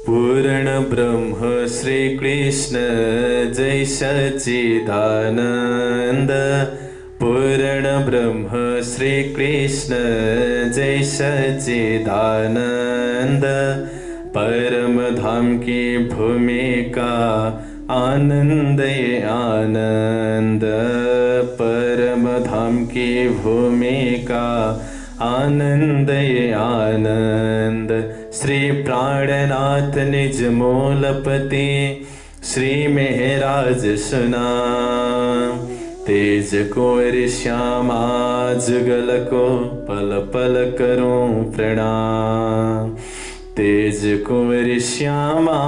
पूर्ण ब्रह्म श्री कृष्ण जय सच्चिदानंद। पूर्ण ब्रह्म श्री कृष्ण जय सच्चिदानंद। परम धाम की भूमिका आनंद ये आनंद। परम धाम की भूमिका आनंद ये आनंद। श्री प्राणनाथ निज मूलपति श्री मेहराज सुना। तेज कुंवर श्यामा जुगल को पल पल करूं प्रणाम। तेज कुंवर श्यामा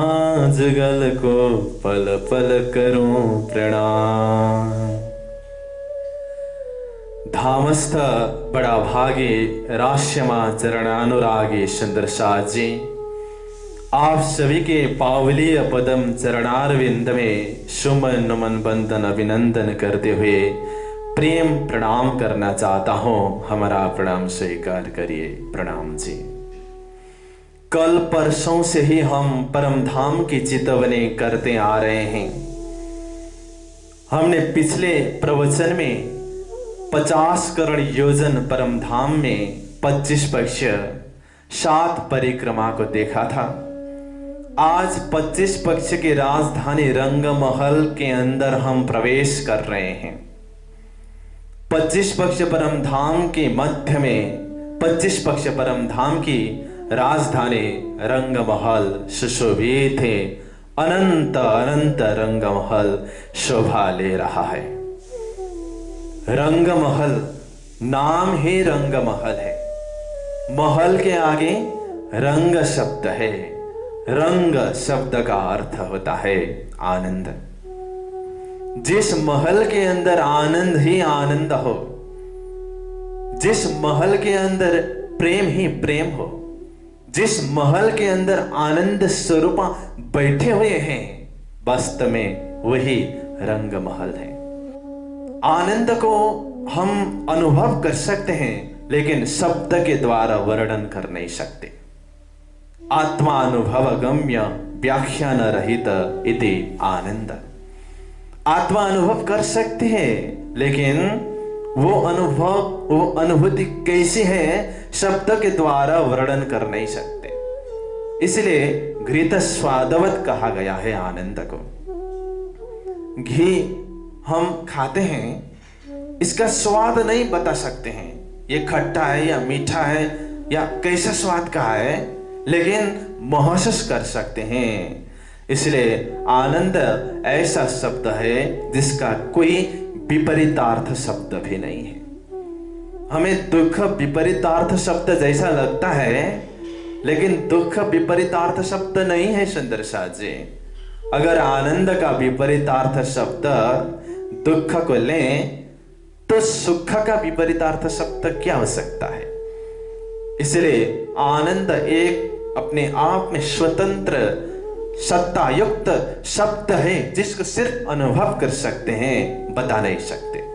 जुगल को पल पल करूं प्रणाम। धामस्थ बड़ा भागी राश्यमा चरणानुरागी सुंदरशाह जी, आप सभी के पावलीय पदम चरणारविंद में सुमन नमन बंदन अभिनंदन करते हुए प्रेम प्रणाम करना चाहता हूं। हमारा प्रणाम स्वीकार करिए। प्रणाम जी। कल परसों से ही हम परम धाम की चितवनी करते आ रहे हैं। हमने पिछले प्रवचन में 50 करोड़ योजन परम धाम में 25 पक्ष 7 परिक्रमा को देखा था। आज 25 पक्ष की राजधानी रंगमहल के अंदर हम प्रवेश कर रहे हैं। 25 पक्ष परम धाम के मध्य में 25 पक्ष परम धाम की राजधानी रंगमहल सुशोभित है। अनंत अनंत रंगमहल शोभा ले रहा है। रंगमहल नाम ही रंगमहल है। महल के आगे रंग शब्द है। रंग शब्द का अर्थ होता है आनंद। जिस महल के अंदर आनंद ही आनंद हो, जिस महल के अंदर प्रेम ही प्रेम हो, जिस महल के अंदर आनंद स्वरूप बैठे हुए हैं, वास्तव में वही रंग महल है। आनंद को हम अनुभव कर सकते हैं, लेकिन शब्द के द्वारा वर्णन कर नहीं सकते। आत्मानुभव गम्य व्याख्यान रहित इति आनंद। आत्मा अनुभव कर सकते हैं, लेकिन वो अनुभव, वो अनुभूति कैसी है, शब्द के द्वारा वर्णन कर नहीं सकते। इसलिए घृत स्वादवत कहा गया है आनंद को। घी हम खाते हैं, इसका स्वाद नहीं बता सकते हैं, ये खट्टा है या मीठा है या कैसा स्वाद का है, लेकिन महसूस कर सकते हैं। इसलिए आनंद ऐसा शब्द है जिसका कोई विपरीतार्थ शब्द भी नहीं है। हमें दुख विपरीतार्थ शब्द जैसा लगता है, लेकिन दुख विपरीतार्थ शब्द नहीं है सुंदरशाह जी। अगर आनंद का विपरीतार्थ शब्द दुख को लें, तो सुख का विपरीतार्थ शब्द क्या हो सकता है? इसलिए आनंद एक अपने आप में स्वतंत्र सत्ता युक्त शब्द है, जिसको सिर्फ अनुभव कर सकते हैं, बता नहीं सकते।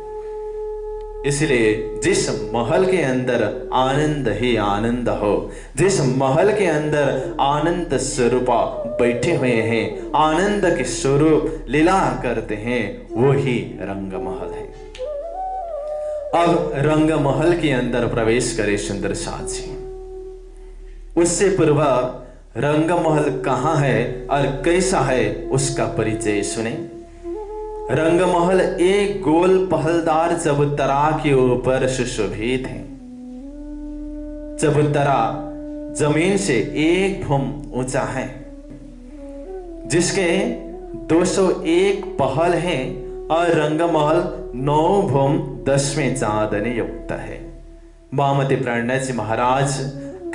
इसलिए जिस महल के अंदर आनंद ही आनंद हो, जिस महल के अंदर आनंद स्वरूप बैठे हुए हैं, आनंद के स्वरूप लीला करते हैं, वो ही रंग महल है। अब रंग महल के अंदर प्रवेश करे सुंदरशाह जी। उससे पूर्व रंग महल कहां है और कैसा है, उसका परिचय सुने। रंग महल एक गोल पहलदार चबूतरा के ऊपर सुशोभित है। चबूतरा जमीन से 1 भूम ऊंचा है, जिसके 201 पहल हैं, और रंगमहल 9 भूम 10वें चांदनी युक्त है। बामती प्रणय जी महाराज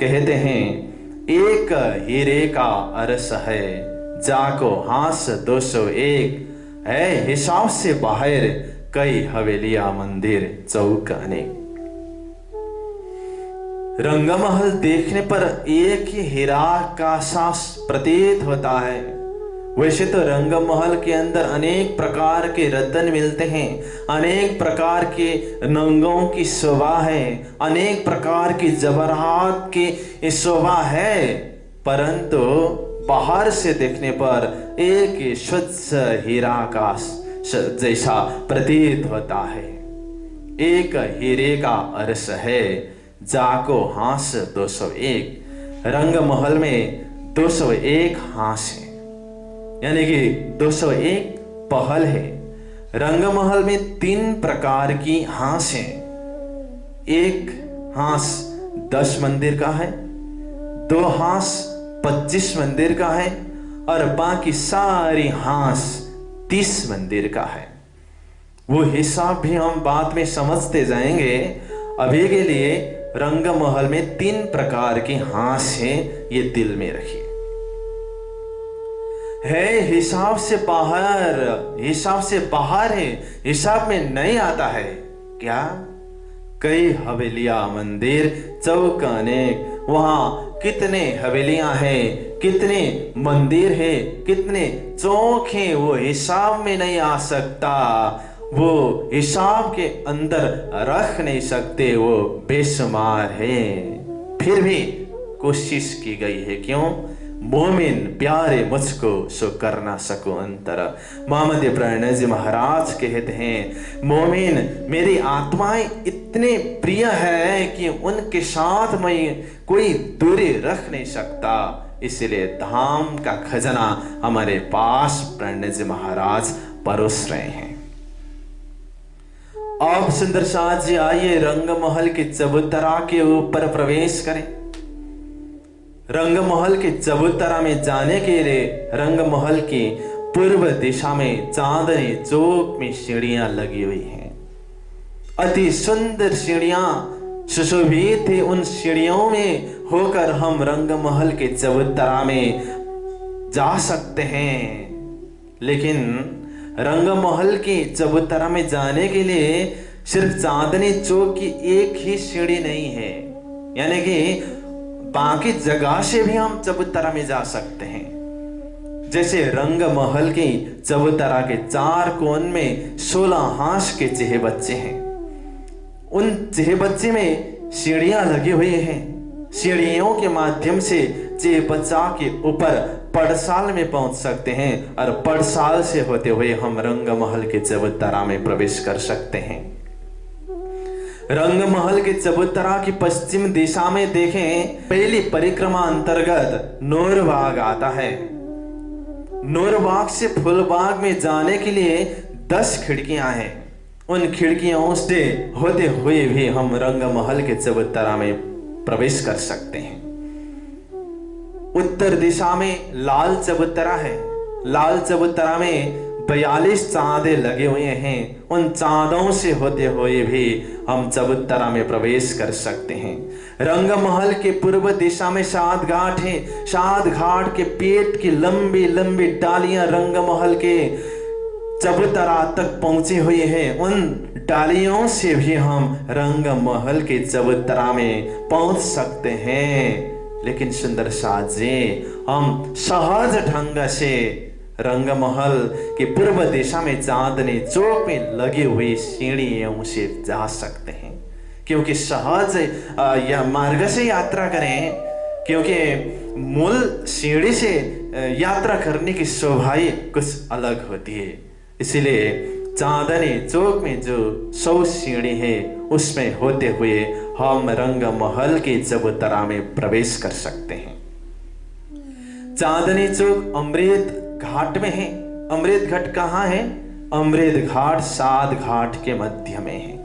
कहते हैं, एक हीरे का अरस है, जाको हास 201 है, हिसाब से बाहर कई हवेलियां मंदिर चौक अनेक। रंगमहल देखने पर एक ही हीरा का सास प्रतीत होता है। वैसे तो रंगमहल के अंदर अनेक प्रकार के रत्न मिलते हैं, अनेक प्रकार के नंगों की शोभा है, अनेक प्रकार की जवाहरात की शोभा है, परंतु बाहर से देखने पर एक स्वच्छ हीरा का जैसा प्रतीत होता है। एक हीरे का अर्श है, जाको हांस 201। रंग महल में 201 हांस है, यानी कि 201 पहल है। रंग महल में 3 प्रकार की हांस है। एक हांस 10 मंदिर का है, 2 हांस 25 मंदिर का है और बाकी सारी हांस 30 मंदिर का है। वो हिसाब भी हम बाद में समझते जाएंगे। अभी के लिए रंग महल में 3 प्रकार की हांस है, ये दिल में रखिए। है हिसाब से बाहर, हिसाब से बाहर है, हिसाब में नहीं आता है। क्या? कई हवेलियां, मंदिर, चौक अनेक, वहां कितने हवेलियां हैं, कितने मंदिर हैं, कितने चौक हैं, वो हिसाब में नहीं आ सकता। वो हिसाब के अंदर रख नहीं सकते, वो बेशुमार है। फिर भी कोशिश की गई है। क्यों? मोमिन प्यारे मुझको सो कर ना सको अंतर। मोहम्मद प्रणय जी महाराज कहते हैं, मोमिन मेरी आत्माएं इतने प्रिय है कि उनके साथ मैं कोई दूरी रख नहीं सकता। इसलिए धाम का खजाना हमारे पास प्रणय जी महाराज परोस रहे हैं। अब सुंदर साथ जी आइए रंग महल के चबूतरा के ऊपर प्रवेश करें। रंग महल के चबूतरा में जाने के लिए रंग महल की पूर्व दिशा में चांदनी चौक में सीढ़ियां लगी हुई हैं। अति सुंदर सीढ़ियां सुशोभित थे। उन सीढ़ियों में होकर हम रंग महल के चबूतरा में जा सकते हैं। लेकिन रंग महल के चबूतरा में जाने के लिए सिर्फ चांदनी चौक की एक ही सीढ़ी नहीं है, यानी कि बाकी जगह से भी हम चबूतरा में जा सकते हैं। जैसे रंग महल की चबूतरा के 4 कोण में 16 हांस के चेहबच्चे हैं। उन चेहबच्चे में सीढ़ियां लगी हुई हैं। सीढ़ियों के माध्यम से चेहबच्चा के ऊपर पड़साल में पहुंच सकते हैं और पड़साल से होते हुए हम रंग महल के चबूतरा में प्रवेश कर सकते हैं। रंग महल के चबूतरा की पश्चिम दिशा में देखें, पहली परिक्रमा अंतर्गत नूरबाग आता है। नूरबाग से फूलबाग में जाने के लिए 10 खिड़कियां हैं। उन खिड़कियों से होते हुए भी हम रंग महल के चबूतरा में प्रवेश कर सकते हैं। उत्तर दिशा में लाल चबूतरा है। लाल चबूतरा में 42 चांदे लगे हुए हैं। उन चांदों से होते हुए भी हम चबूतरा में प्रवेश कर सकते हैं। रंग महल के पूर्व दिशा में 7 घाट है। 7 घाट के पेट की लंबी लंबी डालियां रंग महल के चबूतरा तक पहुंची हुई हैं। उन डालियों से भी हम रंग महल के चबूतरा में पहुंच सकते हैं। लेकिन सुंदर साथ जी, हम सहज ढंग से रंग महल के पूर्व दिशा में चांदनी चौक में लगी हुई सीढ़ियों से जा सकते हैं। क्योंकि सहज या मार्ग से यात्रा करें, क्योंकि मूल सीढ़ी से यात्रा करने की शोभा कुछ अलग होती है। इसीलिए चांदनी चौक में जो 100 सीढ़ी है उसमें होते हुए हम रंग महल के चबूतरा में प्रवेश कर सकते हैं। चांदनी चौक अमृत घाट में है। अमृत घाट कहाँ है? अमृत घाट 7 घाट के मध्य में है।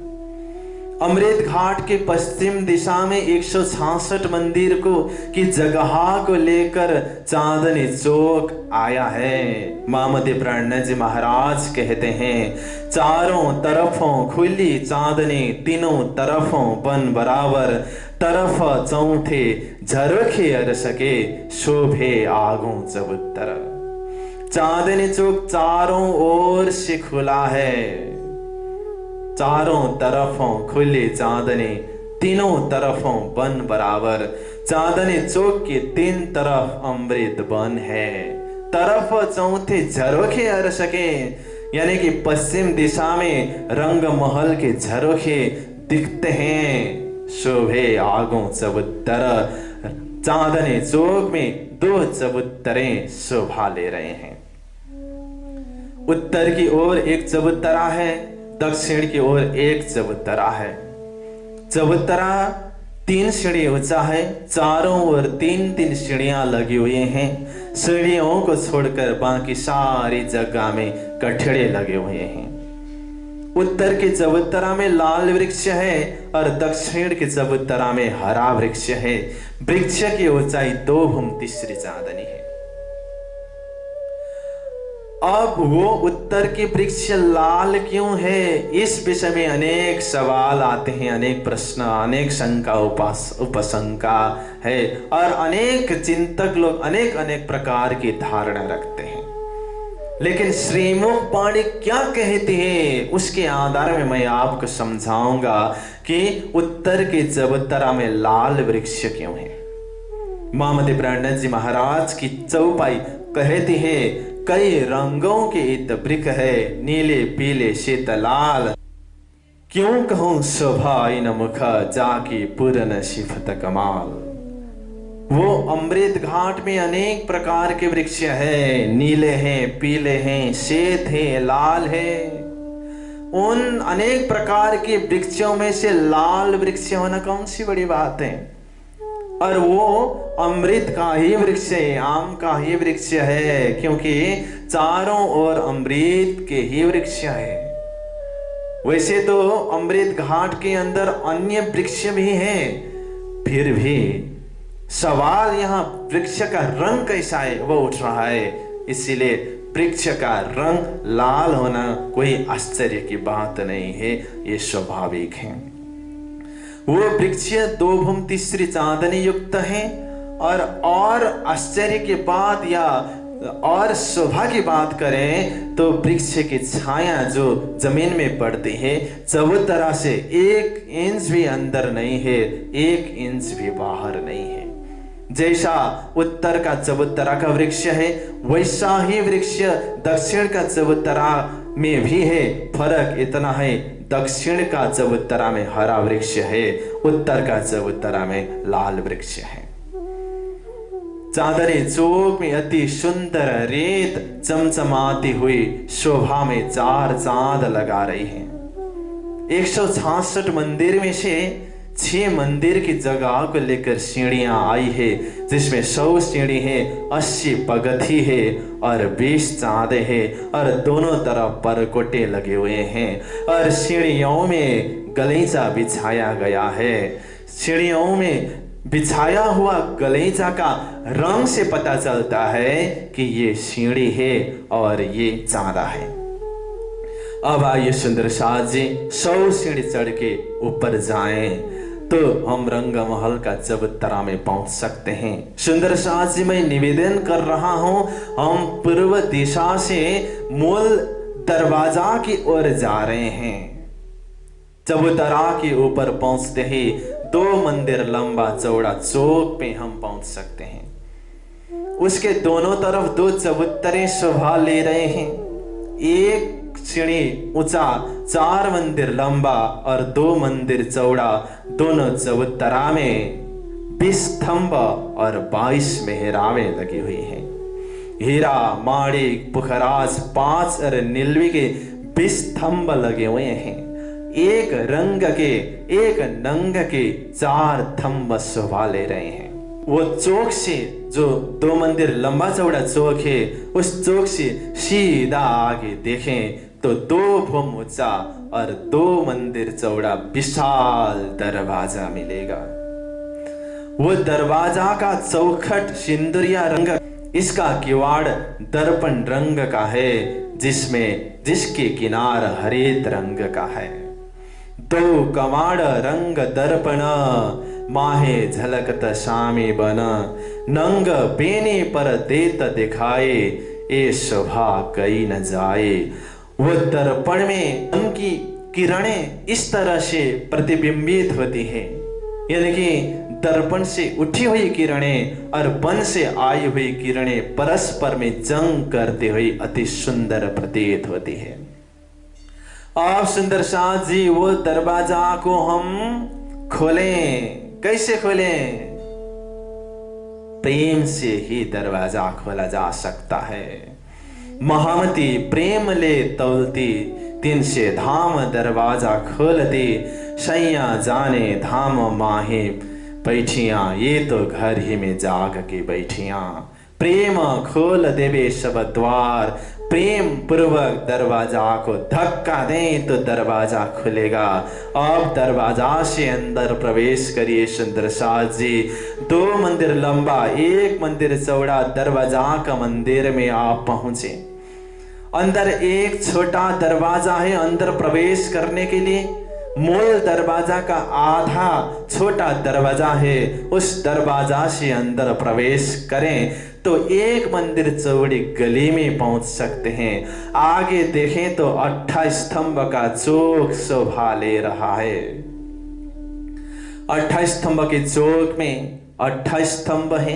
अमृत घाट के पश्चिम दिशा में 166 मंदिर को की जगह को लेकर चांदनी चौक आया है। मोहम्मद प्रणय जी महाराज कहते हैं, चारों तरफों खुली चांदनी, तीनों तरफों बन बराबर, तरफ चौथे झरोखे अर सके, शोभे आगों चबूतर। चांदनी चौक चारों ओर से खुला है। चारों तरफों खुली चांदनी, तीनों तरफों बन बराबर। चांदनी चौक के 3 तरफ अमृत वन है। तरफ चौथे झरोखे अर सके, यानी कि पश्चिम दिशा में रंग महल के झरोखे दिखते हैं। शोभे आगों चबूतर। चांदनी चौक में दो चबूतरे शोभा ले रहे हैं। उत्तर की ओर एक चबूतरा है, दक्षिण की ओर एक चबूतरा है। चबूतरा 3 सीढ़ी ऊंचा है, चारों ओर 3-3 सीढ़ियां लगी हुई हैं। सीढ़ियों को छोड़कर बाकी सारी जगह में कठड़े लगे हुए हैं। उत्तर के चबूतरा में लाल वृक्ष है और दक्षिण के चबूतरा में हरा वृक्ष है। वृक्ष की ऊंचाई 2 भुम 3 चांदनी है। अब वो उत्तर के वृक्ष लाल क्यों है, इस विषय में अनेक सवाल आते हैं, अनेक प्रश्न, अनेक शंका उपशंका है और अनेक चिंतक लोग अनेक अनेक प्रकार की धारणा रखते हैं। लेकिन श्रीमुख वाणी क्या कहती है, उसके आधार में मैं आपको समझाऊंगा कि उत्तर के चबूतरा में लाल वृक्ष क्यों है। महामती प्रणत जी महाराज की चौपाई कहती है, कई रंगों के इत वृक्ष है, नीले पीले शीत लाल, क्यों कहूं शोभा इन मुख, जाकी पूर्ण सिफत कमाल। वो अमृत घाट में अनेक प्रकार के वृक्ष है, नीले हैं, पीले हैं, श्वेत है, लाल है। उन अनेक प्रकार के वृक्षों में से लाल वृक्ष होना कौन सी बड़ी बात है। और वो अमृत का ही वृक्ष है, आम का ही वृक्ष है, क्योंकि चारों ओर अमृत के ही वृक्ष है। वैसे तो अमृत घाट के अंदर अन्य वृक्ष भी हैं, फिर भी सवाल यहाँ वृक्ष का रंग कैसा है वो उठ रहा है। इसीलिए वृक्ष का रंग लाल होना कोई आश्चर्य की बात नहीं है, ये स्वाभाविक है। वो वृक्ष 2 भुम 3 चांदनी युक्त है। और आश्चर्य की बात या और शोभा की बात करें तो वृक्ष की छाया जो जमीन में पड़ती है चबूतरा से 1 इंच भी अंदर नहीं है, 1 इंच भी बाहर नहीं है। जैसा उत्तर का चबूतरा का वृक्ष है वैसा ही वृक्ष दक्षिण का चबूतरा में भी है। फर्क इतना है, दक्षिण का चबूतरा में हरा वृक्ष है, उत्तर का चबूतरा में लाल वृक्ष है। चादरे चौक में अति सुंदर रेत चमचमाती हुई शोभा में 4 चांद लगा रही है। 166 मंदिर में से 6 मंदिर की जगह को लेकर सीढ़ियां आई है, जिसमें 100 सीढ़ी है, 80 पगथी है और 20 चांदे है और दोनों तरफ परकोटे लगे हुए हैं और सीढ़ियों में गलीचा बिछाया गया है। सीढ़ियों में बिछाया हुआ गलीचा का रंग से पता चलता है कि ये सीढ़ी है और ये चांदा है। अब आइए सुंदर साथ जी 100 सीढ़ी चढ़ के ऊपर जाएं तो हम रंग महल का चबूतरा में पहुंच सकते हैं। सुंदर साथ जी मैं निवेदन कर रहा हूं, हम पूर्व दिशा से मूल दरवाजा की ओर जा रहे हैं। चबूतरा के ऊपर पहुंचते ही 2 मंदिर लंबा चौड़ा चौक पे हम पहुंच सकते हैं। उसके दोनों तरफ 2 चबूतरे शोभा ले रहे हैं। 1 सीढ़ी ऊंचा, 4 मंदिर लंबा और 2 मंदिर चौड़ा। दोनों चबूतरा में 20 स्तंभ और 22 मेहराबें लगी हुई हैं। हीरा, माणिक, पुखराज, 5 और नीलवी के 20 स्तंभ लगे हुए हैं। एक रंग के, एक नंग के 4 स्तंभ शोभा ले रहे हैं। वो चौक से जो 2 मंदिर लंबा चौड़ा चौक है, उस चौक से सीधा आगे देखें तो 2 भुम ऊंचा और 2 मंदिर चौड़ा विशाल दरवाजा मिलेगा। वो दरवाजा का चौखट सिंदूरिया रंग, इसका किवाड़ दर्पण रंग का है, जिसके किनार हरित रंग का है। 2 कमाड़ रंग दर्पण, माहे झलकत शामी बन, नंग बेने पर देत दिखाए, ए शोभा कई न जाए। वो दर्पण में उनकी किरणें इस तरह से प्रतिबिंबित होती है, यानी कि दर्पण से उठी हुई किरणें और वन से आई हुई किरणें परस्पर में जंग करते हुए अति सुंदर प्रतीत होती है। आप सुंदर साथ जी वो दरवाजा को हम खोलें, कैसे खोलें? प्रेम से ही दरवाजा खोला जा सकता है। महामती प्रेम ले तौलती, तिन से धाम दरवाजा खोलती, सैया जाने धाम माहे बैठियां, ये तो घर ही में जाग के बैठियां। प्रेम खोल देवे सब द्वार, प्रेम पूर्वक दरवाजा को धक्का दें तो दरवाजा खुलेगा। अब दरवाजा से अंदर प्रवेश करिए सुंदर साथ जी। 2 मंदिर लंबा, 1 मंदिर चौड़ा दरवाजा का मंदिर में आप पहुंचे। अंदर एक छोटा दरवाजा है अंदर प्रवेश करने के लिए। मूल दरवाजा का आधा छोटा दरवाजा है, उस दरवाजा से अंदर प्रवेश करें तो 1 मंदिर चौड़ी गली में पहुंच सकते हैं। आगे देखें तो 8 स्तंभ का चौक शोभा ले रहा है। 8 स्तंभ के चौक में 8 स्तंभ है।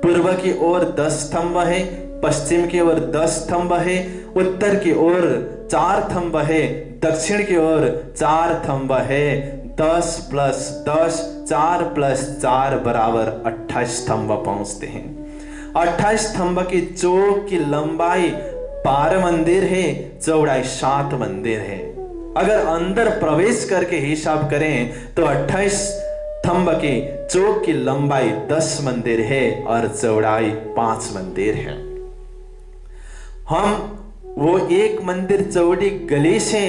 पूर्व की ओर 10 स्तंभ है, पश्चिम की ओर 10 स्तंभ है, उत्तर की ओर 4 स्तंभ है, दक्षिण की ओर 4 स्तंभ है। 10 + 10, 4 + 4 बराबर 28 स्तंभ पहुंचते हैं। 28 स्तंभ की चौक की लंबाई 12 मंदिर है, चौड़ाई 7 मंदिर है। अगर अंदर प्रवेश करके हिसाब करें तो 28 स्तंभ की चौक की लंबाई 10 मंदिर है और चौड़ाई 5 मंदिर है। हम वो 1 मंदिर चौड़ी गली से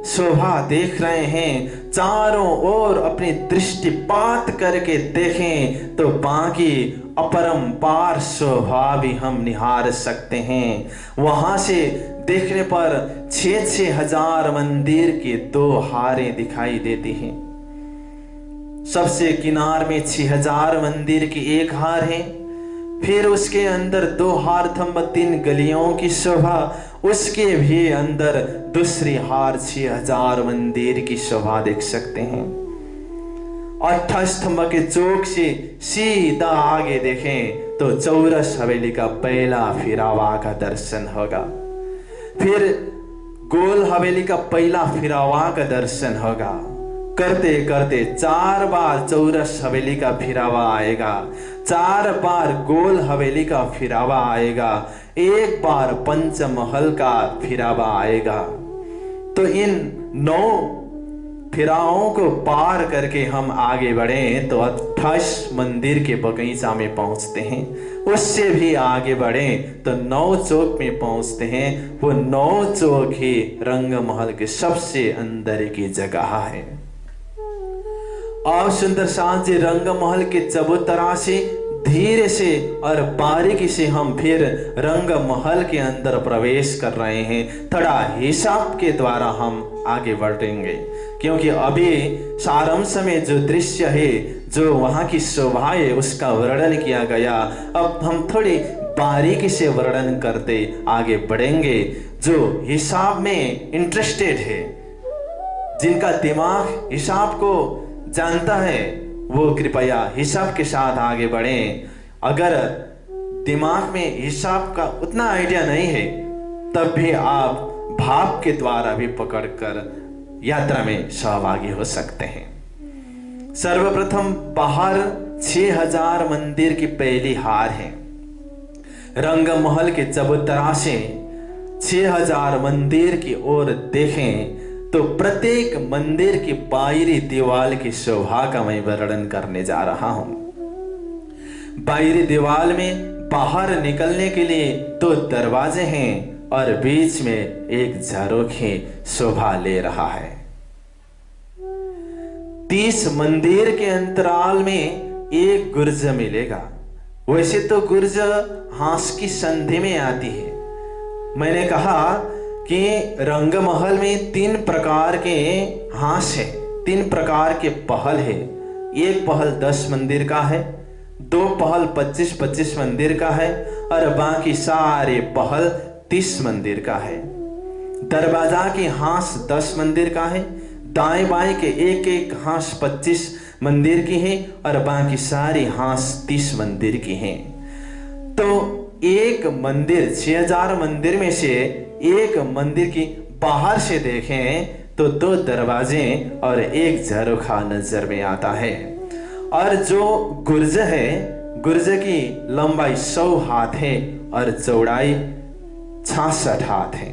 शोभा देख रहे हैं। चारों ओर अपनी दृष्टिपात करके देखें तो बाकी अपरंपार शोभा भी हम निहार सकते हैं। वहां से देखने पर 6-6 हजार मंदिर के 2 हारें दिखाई देती हैं। सबसे किनार में 6000 मंदिर की 1 हार है, फिर उसके अंदर 2 हार थंब 3 गलियों की शोभा, उसके भी अंदर दूसरी हार 6000 मंदिर की शोभा देख सकते हैं। 8 स्तंभ के चौक से सीधा आगे देखें तो चौरस हवेली का पहला फिरावा का दर्शन होगा। फिर गोल हवेली का पहला फिरावा का दर्शन होगा। करते करते 4 बार चौरस हवेली का फिरावा आएगा, 4 बार गोल हवेली का फिरावा आएगा, 1 बार पंचमहल का फिरावा आएगा। तो इन 9 फिरावों को पार करके हम आगे बढ़े तो 28 मंदिर के बगीचा में पहुंचते हैं। उससे भी आगे बढ़े तो 9 चौक में पहुंचते हैं। वो 9 चौक ही रंगमहल के सबसे अंदर की जगह है। और सुंदर साथ जी रंगमहल के चबूतरा से धीरे से और बारीकी से हम फिर रंगमहल के अंदर प्रवेश कर रहे हैं। थोड़ा हिसाब के द्वारा हम आगे बढ़ेंगे, क्योंकि अभी सारांश में जो दृश्य है, जो वहां की शोभा है, उसका वर्णन किया गया। अब हम थोड़ी बारीकी से वर्णन करते आगे बढ़ेंगे। जो हिसाब में इंटरेस्टेड है, जिनका दिमाग हिसाब को जानता है, वो कृपया हिसाब के साथ आगे बढ़ें। अगर दिमाग में हिसाब का उतना आइडिया नहीं है, तब भी आप भाव के द्वारा भी पकड़कर यात्रा में सहभागी हो सकते हैं। सर्वप्रथम बाहर 6000 मंदिर की पहली हार है। रंगमहल के चबूतरा से 6000 मंदिर की ओर देखें तो प्रत्येक मंदिर की बाहरी दीवार की शोभा का मैं वर्णन करने जा रहा हूं। बाहरी दीवार में बाहर निकलने के लिए 2 दरवाजे हैं और बीच में एक झरोख ही शोभा ले रहा है। 30 मंदिर के अंतराल में एक गुर्ज मिलेगा। वैसे तो गुर्ज हांस की संधि में आती है। मैंने कहा कि रंगमहल में 3 प्रकार के हांस है, 3 प्रकार के पहल है। एक पहल 10 मंदिर का है, 2 पहल 25-25 मंदिर का है और बाकी सारे पहल 30 मंदिर का है। दरवाजा की हांस 10 मंदिर का है, दाएं बाएं के एक एक हांस 25 मंदिर की है और बाकी सारी हांस 30 मंदिर की हैं। तो एक मंदिर 6000 मंदिर में से एक मंदिर की बाहर से देखें तो 2 दरवाजे और एक झरोखा नजर में आता है। और जो गुर्ज है, गुर्ज की लंबाई 100 हाथ है और चौड़ाई 66 हाथ है।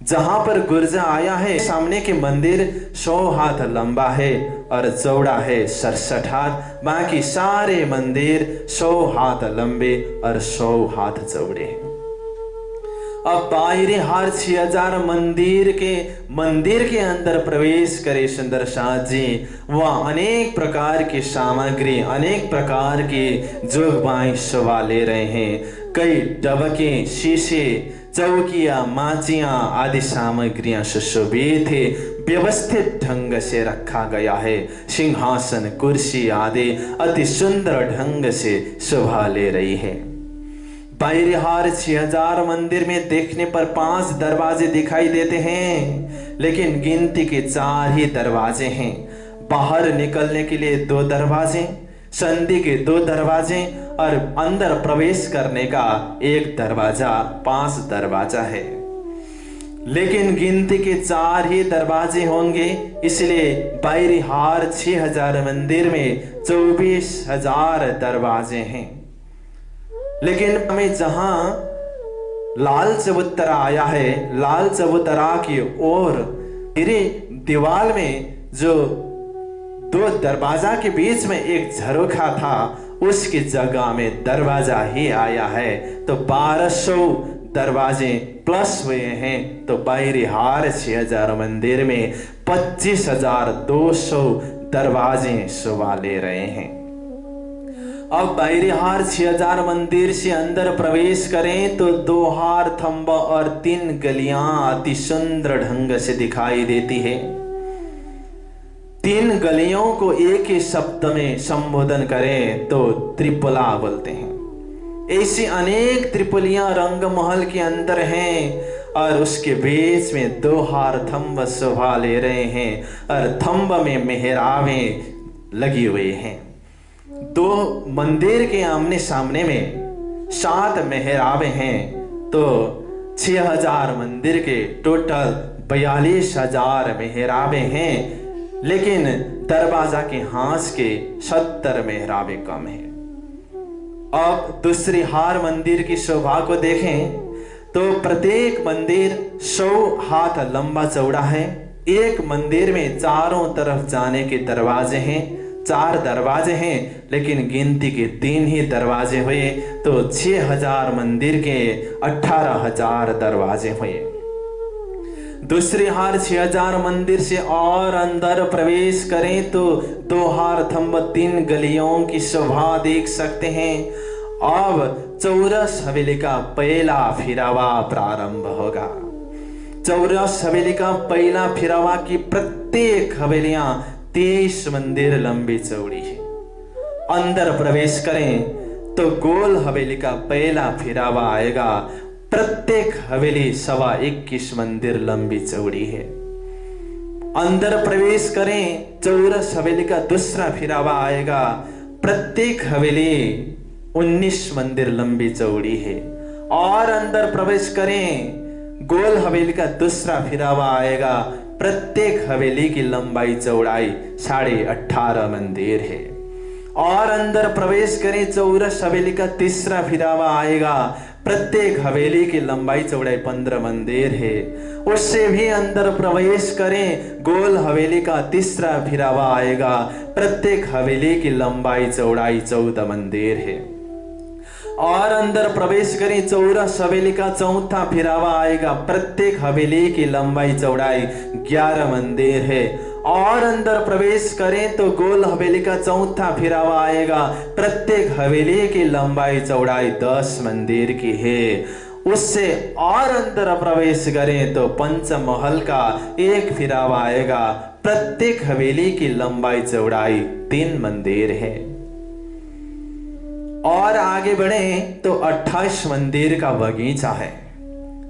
जहां पर गुर्ज आया है सामने के मंदिर 100 हाथ लंबा है और चौड़ा है 67 हाथ। बाकी सारे मंदिर 100 हाथ लंबे और 100 हाथ चौड़े हैं। अब बाहरी हार 6000 मंदिर के अंदर प्रवेश करे सुंदर साथ जी। वह अनेक प्रकार की सामग्री, अनेक प्रकार के जोगबाई शोभा ले रहे हैं। कई डबके, शीशे, चौकियां, माचियां आदि सामग्रियां सुशोभित है, व्यवस्थित ढंग से रखा गया है। सिंहासन, कुर्सी आदि अति सुंदर ढंग से शोभा ले रही है। बाहरी हार 6000 मंदिर में देखने पर 5 दरवाजे दिखाई देते हैं, लेकिन गिनती के 4 ही दरवाजे हैं। बाहर निकलने के लिए 2 दरवाजे, संधि के 2 दरवाजे और अंदर प्रवेश करने का 1 दरवाजा, 5 दरवाजा है। लेकिन गिनती के 4 ही दरवाजे होंगे, इसलिए बाहरी हार 6000 मंदिर में 24000 दरवाजे हैं। लेकिन हमें जहां लाल चबूतरा आया है, लाल चबूतरा की ओर मेरे दीवार में जो 2 दरवाजा के बीच में एक झरोखा था, उसकी जगह में दरवाजा ही आया है। तो 1200 दरवाजे प्लस हुए हैं। तो बाहरी हार 6000 मंदिर में 25200 दरवाजे शोभा ले रहे हैं। अब बाहरी हार 6000 मंदिर से अंदर प्रवेश करें तो 2 हार थंब और 3 गलियां अति सुंदर ढंग से दिखाई देती है। 3 गलियों को एक ही शब्द में संबोधन करें तो त्रिपुला बोलते हैं। ऐसी अनेक त्रिपुलियां रंग महल के अंदर हैं और उसके बीच में 2 हार थंब शोभा ले रहे हैं और थंब में मेहराबें लगी हुई हैं। 2 मंदिर के आमने सामने में 7 मेहराबें हैं। तो 6000 मंदिर के टोटल 42000 मेहराबें हैं, लेकिन दरवाजा के हांस के 70 मेहराबें कम हैं। अब दूसरी हार मंदिर की शोभा को देखें तो प्रत्येक मंदिर 100 हाथ लंबा चौड़ा है। एक मंदिर में चारों तरफ जाने के दरवाजे हैं, 4 दरवाजे हैं, लेकिन गिनती के 3 ही दरवाजे हुए। तो 6000 मंदिर के 18000 दरवाजे हुए। दूसरी हार 6000 मंदिर से और अंदर प्रवेश करें तो 2 हार थंब 3 गलियों की शोभा देख सकते हैं। अब चौरस हवेली का पहला फिरावा प्रारंभ होगा। चौरस हवेली का पहला फिरावा की प्रत्येक हवेलियां 23 मंदिर लंबी चौड़ी है। अंदर प्रवेश करें तो गोल हवेली का पहला फिरावा आएगा। प्रत्येक हवेली 21 मंदिर लंबी चौड़ी है। अंदर प्रवेश करें, चौरस हवेली का दूसरा फिरावा आएगा। प्रत्येक हवेली 19 मंदिर लंबी चौड़ी है। और अंदर प्रवेश करें, गोल हवेली का दूसरा फिरावा आएगा। प्रत्येक हवेली की लंबाई चौड़ाई 18.5 मंदिर है। और अंदर प्रवेश करें, चौरस हवेली का तीसरा फिरावा आएगा। प्रत्येक हवेली की लंबाई चौड़ाई 15 मंदिर है। उससे भी अंदर प्रवेश करें, गोल हवेली का तीसरा फिरावा आएगा। प्रत्येक हवेली की लंबाई चौड़ाई 14 मंदिर है। और अंदर प्रवेश करें, चौरस हवेली का चौथा फिरावा आएगा। प्रत्येक हवेली की लंबाई चौड़ाई 11 मंदिर है। और अंदर प्रवेश करें तो गोल हवेली का चौथा फिरावा आएगा। प्रत्येक हवेली की लंबाई चौड़ाई 10 मंदिर की है। उससे और अंदर प्रवेश करें तो पंचमहल का एक फिरावा आएगा। प्रत्येक हवेली की लंबाई चौड़ाई 3 मंदिर है। और आगे बढ़े तो 28 मंदिर का बगीचा है।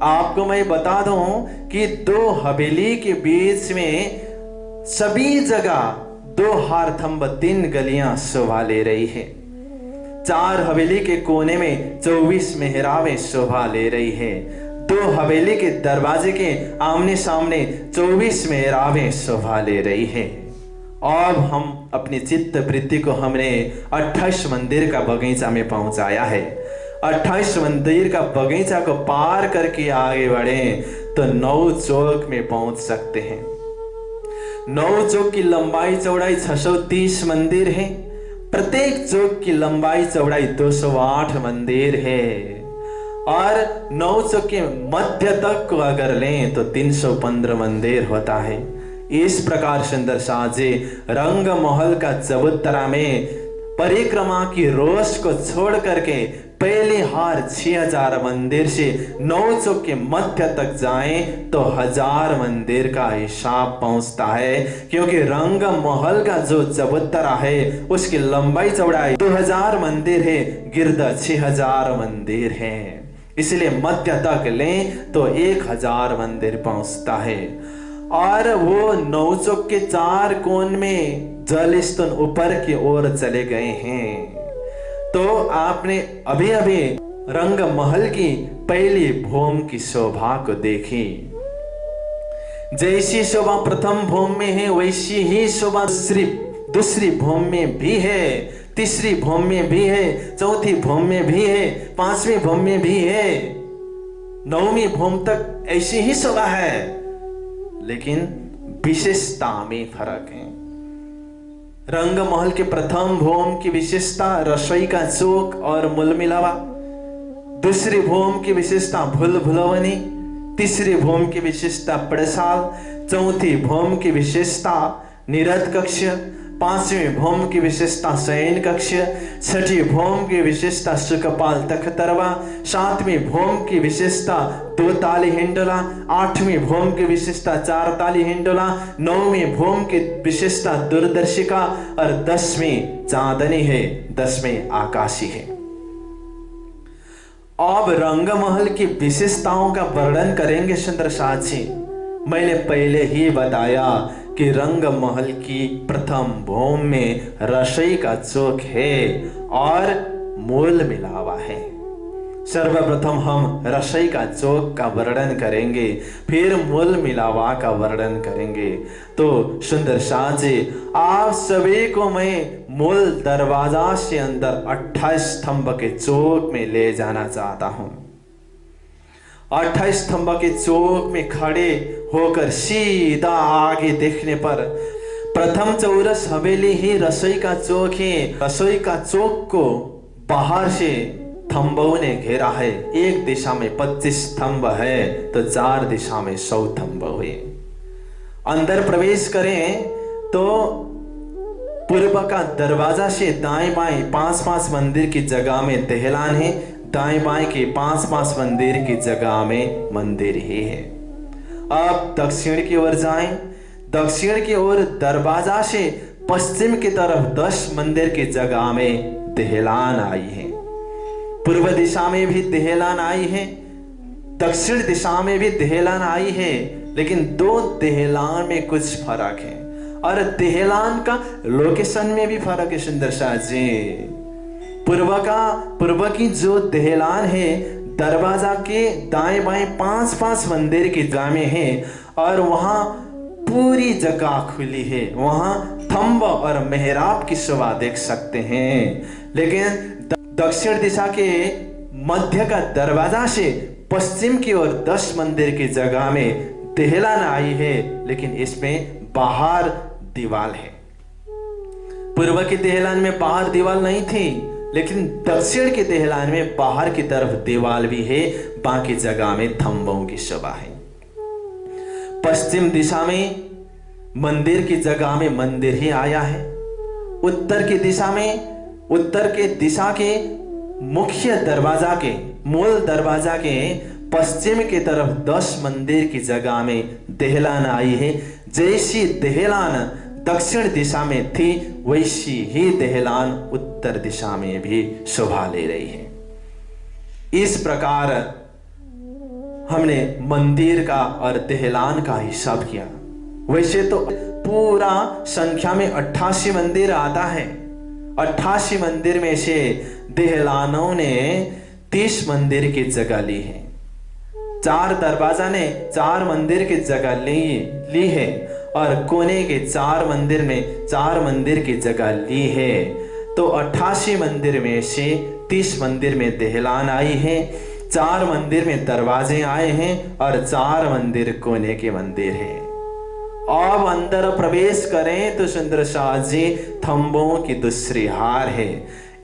आपको मैं बता दूं कि 2 हवेली के बीच में सभी जगह 2 हार थंब 3 गलियां शोभा ले रही है। 4 हवेली के कोने में 24 मेहराबें शोभा ले रही है। 2 हवेली के दरवाजे के आमने सामने 24 मेहराबें शोभा ले रही है। अब हम अपनी चित्त वृत्ति को हमने 28 मंदिर का बगीचा में पहुंचाया है। 28 मंदिर का बगीचा को पार करके आगे बढ़े तो 9 चौक में पहुंच सकते हैं। 9 चौक की लंबाई चौड़ाई 630 मंदिर है। प्रत्येक चौक की लंबाई चौड़ाई 208 मंदिर है और 9 चौक के मध्य तक को अगर लें तो 315 मंदिर होता है। इस प्रकार सुंदर शाह जी रंग महल का चबूतरा में परिक्रमा की रोश को छोड़ करके पहले हार 6000 मंदिर से 9 चौक के मध्य तक जाएं तो 1000 मंदिर का हिसाब पहुंचता है, क्योंकि रंग महल का जो चबूतरा है उसकी लंबाई चौड़ाई 2000 मंदिर है, गिर्द 6000 मंदिर है। इसलिए मध्य तक लें तो 1000 मंदिर पहुंचता है। और वो 9 चौक के 4 कोण में जल स्तून ऊपर की ओर चले गए हैं। तो आपने अभी अभी रंग महल की पहली भूम की शोभा को देखी। जैसी शोभा प्रथम भूम में है वैसी ही शोभा दूसरी भूम में भी है, तीसरी भूम में भी है, चौथी भूम में भी है, 5वीं भूम में भी है, 9वीं भूम तक ऐसी ही शोभा है, लेकिन विशेषता में फर्क है। रंग महल के प्रथम भूम की विशेषता रसोई का चौक और मूल मिलावा, दूसरी भूम की विशेषता भूल भुलवनी, तीसरी भूम की विशेषता पड़साल, चौथी भूम की विशेषता निरत कक्ष, 5वीं भूम की विशेषता शयन कक्ष, 6ठी भूम की विशेषता सुखपाल तख्तरवा, 7वीं भूम की विशेषता 2 ताली हिंडोला, 8वीं भूम की विशेषता 4 ताली हिंडोला, 9वीं भूम की विशेषता दूरदर्शिका और 10वीं चांदनी है, 10वीं आकाशी है। अब रंग महल की विशेषताओं का वर्णन करेंगे सुंदर शाह जी। मैंने पहले ही बताया कि रंग महल की प्रथम भूम में रसोई का चौक है और मूल मिलावा है। सर्वप्रथम हम रसोई का चौक का वर्णन करेंगे, फिर मूल मिलावा का वर्णन करेंगे। तो सुंदर शाह जी, आप सभी को मैं मूल दरवाजा से अंदर 28 स्तंभ के चौक में ले जाना चाहता हूं। 28 स्तंभ के चौक में खड़े होकर सीधा आगे देखने पर प्रथम चौरस हवेली ही रसोई का चौक है। रसोई का चौक को बाहर से थंबों ने घेरा है। एक दिशा में 25 स्तंभ है तो 4 दिशा में 100 स्तंभ हुए। अंदर प्रवेश करें तो पूर्व का दरवाजा से दाएं बाएं 5-5 मंदिर की जगह में दहलान है, दाएं बाएं के 5-5 मंदिर की जगह में मंदिर ही है। अब दक्षिण की ओर जाएं। दक्षिण की ओर दरवाजा से पश्चिम की तरफ 10 मंदिर की जगह में दहलान आई है। पूर्व दिशा में भी दहलान आई है, दक्षिण दिशा में भी दहलान आई है, लेकिन 2 दहलान में कुछ फर्क है और दहलान का लोकेशन में भी फर्क है सुंदर शाह जी। पूर्व की जो दहलान है दरवाजा के दाएं बाएं 5-5 मंदिर की जगह में है और वहां पूरी जगह खुली है, वहां थंब और मेहराब की शोभा देख सकते हैं। लेकिन दक्षिण दिशा के मध्य का दरवाजा से पश्चिम की ओर 10 मंदिर की जगह में दहलान आई है, लेकिन इसमें बाहर दीवार है। पूर्व की दहलान में बाहर दीवार नहीं थी, लेकिन दक्षिण की दहलान में बाहर की तरफ दीवार भी है, बाकी जगह में थंबों की शोभा है। पश्चिम दिशा में मंदिर की जगह में मंदिर ही आया है। उत्तर की दिशा में उत्तर के दिशा के मुख्य दरवाजा के मूल दरवाजा के पश्चिम की तरफ 10 मंदिर की जगह में दहलान आई है। जैसी दहलान दक्षिण दिशा में थी वैसी ही दहलान उत्तर दिशा में भी शोभा ले रही है। इस प्रकार हमने मंदिर का और दहलान का हिसाब किया। वैसे तो पूरा संख्या में 88 मंदिर आता है। 88 मंदिर में से दहलानों ने 30 मंदिर की जगह ली है। 4 दरवाजा ने 4 मंदिर की जगह ली है और कोने के 4 मंदिर में 4 मंदिर की जगह ली है। तो 88 मंदिर में से 30 मंदिर में दहलान आई है, 4 मंदिर में दरवाजे आए हैं और 4 मंदिर कोने के मंदिर है। अब अंदर प्रवेश करें तो सुंदर शाह जी थंबों की दूसरी हार है।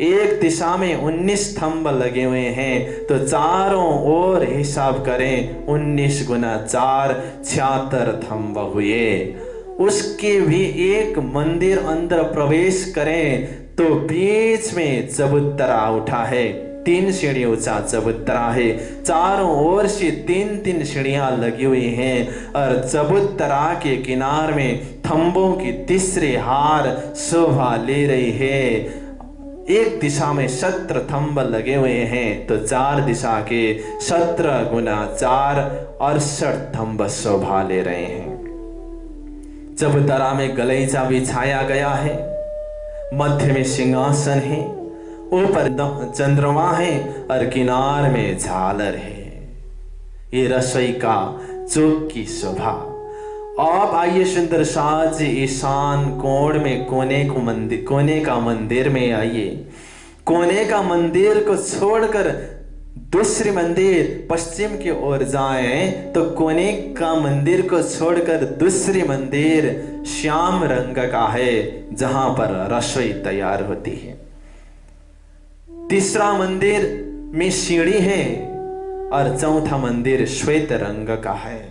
एक दिशा में 19 थंब लगे हुए हैं, तो चारों ओर हिसाब करें 19 गुना 4 76 थंब हुए। उसके भी एक मंदिर अंदर प्रवेश करें तो बीच में चबूतरा उठा है, 3 सीढ़ी ऊंचा चबूतरा है, चारों ओर से 3-3 सीढ़ियां लगी हुई हैं और चबूतरा के किनार में थंबों की तीसरी हार शोभा ले रही है। एक दिशा में 17 थंब लगे हुए हैं, तो 4 दिशा के 17 गुना 4 68 थंब शोभा ले रहे हैं। चबूतरा में गलीचा बिछाया गया है, मध्य में सिंहासन है, ऊपर चंद्रमा है और किनार में झालर है। ये रसोई का चौक की शोभा। अब आइए सुंदर शाह जी ईशान कोण में कोने का मंदिर में आइए। कोने का मंदिर को छोड़कर दूसरे मंदिर पश्चिम की ओर जाएं तो कोने का मंदिर को छोड़कर दूसरी मंदिर श्याम रंग का है, जहां पर रसोई तैयार होती है। तीसरा मंदिर में सीढ़ी है और चौथा मंदिर श्वेत रंग का है।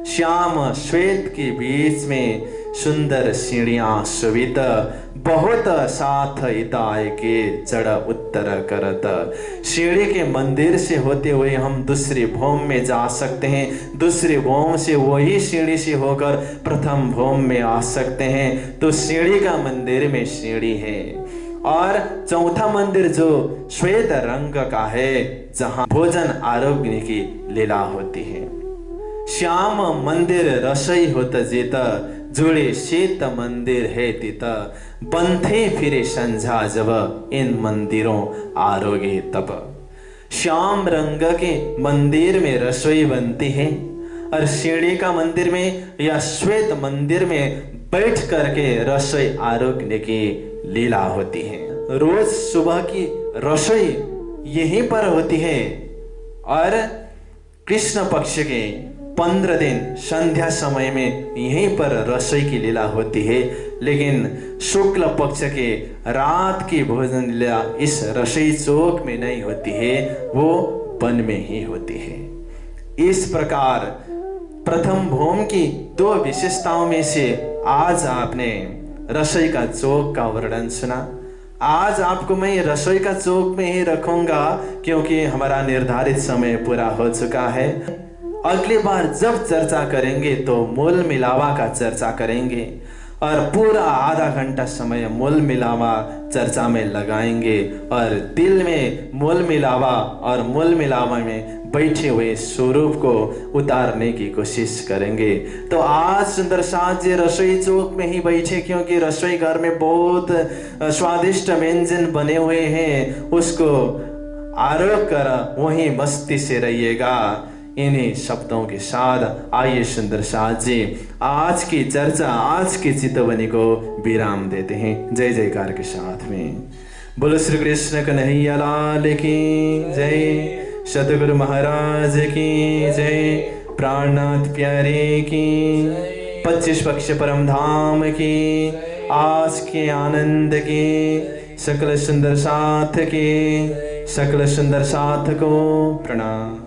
श्याम श्वेत के बीच में सुंदर सीढ़ियां सुवित बहुत साथ इताए के चढ़ उत्तर करत। सीढ़ी के मंदिर से होते हुए हम दूसरे भौम में जा सकते हैं, दूसरे भौम से वही सीढ़ी से होकर प्रथम भौम में आ सकते हैं। तो सीढ़ी का मंदिर में सीढ़ी है और चौथा मंदिर जो श्वेत रंग का है, जहां भोजन आरोग्य की लीला होती है। श्याम मंदिर रसोई होत जेत, जुड़े शीत मंदिर है तित, बंथे फिरे संझा जब, इन मंदिरों आरोगे तब। श्याम रंग के मंदिर में रसोई बनती है और सीढ़ी का मंदिर में या श्वेत मंदिर में बैठ करके रसोई आरोग्य की लीला होती है। रोज सुबह की रसोई यहीं पर होती है और कृष्ण पक्ष के 15 दिन संध्या समय में यहीं पर रसोई की लीला होती है। लेकिन शुक्ल पक्ष के रात की भोजन लीला इस रसोई चौक में नहीं होती है, वो वन में ही होती है। इस प्रकार प्रथम भौम की 2 विशेषताओं में से आज आपने रसोई का चौक का वर्णन सुना। आज आपको मैं रसोई का चौक में ही रखूंगा क्योंकि हमारा निर्धारित समय पूरा हो चुका है। अगली बार जब चर्चा करेंगे तो मूल मिलावा का चर्चा करेंगे और पूरा आधा घंटा समय मूल मिलावा चर्चा में लगाएंगे और दिल में मूल मिलावा और मूल मिलावा में बैठे हुए स्वरूप को उतारने की कोशिश करेंगे। तो आज सुंदर शाह जी रसोई चौक में ही बैठे क्योंकि रसोई घर में बहुत स्वादिष्ट व्यंजन बने हुए हैं, उसको आरोप कर वहीं मस्ती से रहिएगा। इन्हीं शब्दों के साथ आइए सुंदर शाह जी आज की चर्चा, आज की चितवनी को विराम देते हैं। जय जयकार के साथ में बोलो श्री कृष्ण कन्हैया लाल की जय, सतगुरु महाराज की जय, प्राणनाथ प्यारे की, 25 पक्ष परम धाम की, आज के आनंद की, सकल सुंदर साथ की, सकल सुंदर साथ को प्रणाम।